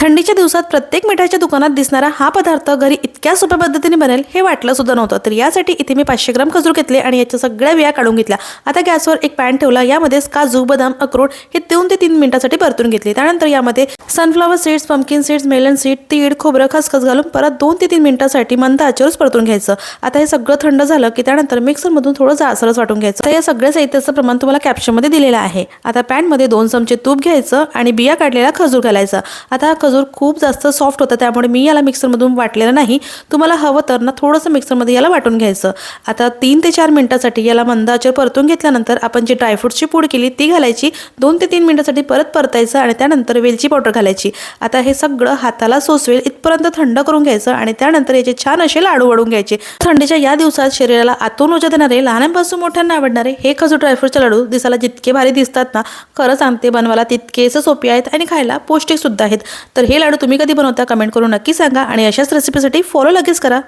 थंडीच्या दिवसात प्रत्येक मिठाईच्या दुकानात दिसणारा हा पदार्थ घरी इतक्या सोप्या पद्धतीने बनेल हे वाटलं सुद्धा नव्हतं। तर यासाठी इथे मी 500 ग्राम खजूर घेतले आणि याच्या सगळ्या बिया काढून घेतल्या। आता गॅसवर एक पॅन ठेवला, यामध्ये काजू, बदाम, अक्रोड हे 2 ते 3 मिनिटांसाठी परतून घेतले। त्यानंतर यामध्ये sunflower seeds, pumpkin seeds, melon seed, तीळ, खोबरं, खसखस घालून परत 2 ते 3 मिनिटांसाठी मंद आचेवर परतून घ्यायचं। आता हे सगळं थंड झालं की त्यानंतर मिक्सरमधून थोडं जाडसरच वाटून घ्यायचं। तर या सगळ्या साहित्याचं प्रमाण तुम्हाला कॅप्शनमध्ये दिलेलं आहे। आता पॅनमध्ये 2 चमचे तूप घ्यायचं आणि बिया काढलेला खजूर घालायचा। आता हा खजूर खूप जास्त सॉफ्ट होता, त्यामुळे मी याला मिक्सरमधून वाटलेलं नाही। तुम्हाला हवं तर ना थोडंसं मिक्सरमध्ये याला वाटून घ्यायचं। आता 3 ते 4 मिनिटांसाठी याला मंद आचेवर परतून घेतल्यानंतर आपण जी ड्रायफ्रुट्सची पूड केली ती घालायची, 2 ते 3 मिनिटांसाठी परत परतायचं आणि त्यानंतर वेलची पावडर घालायची। आता हे सगळं हाताला सोसवेल इथपर्यंत थंड करून घ्यायचं आणि त्यानंतर याचे छान असे लाडू वळून घ्यायचे। थंडीच्या या दिवसात शरीराला आतून ऊर्जा देणारे, लहानांपासून मोठ्यांना आवडणारे हे खजूर ड्रायफ्रुटचे लाडू दिसायला जितके भारी दिसतात ना, खरं सांगते बनवायला तितकेच सोपे आहेत आणि खायला पौष्टिक सुद्धा आहेत। तर हे लाडू तुम्ही कधी बनवता कमेंट करून नक्की सांगा आणि अशाच रेसिपीसाठी फॉलो लगेच करा।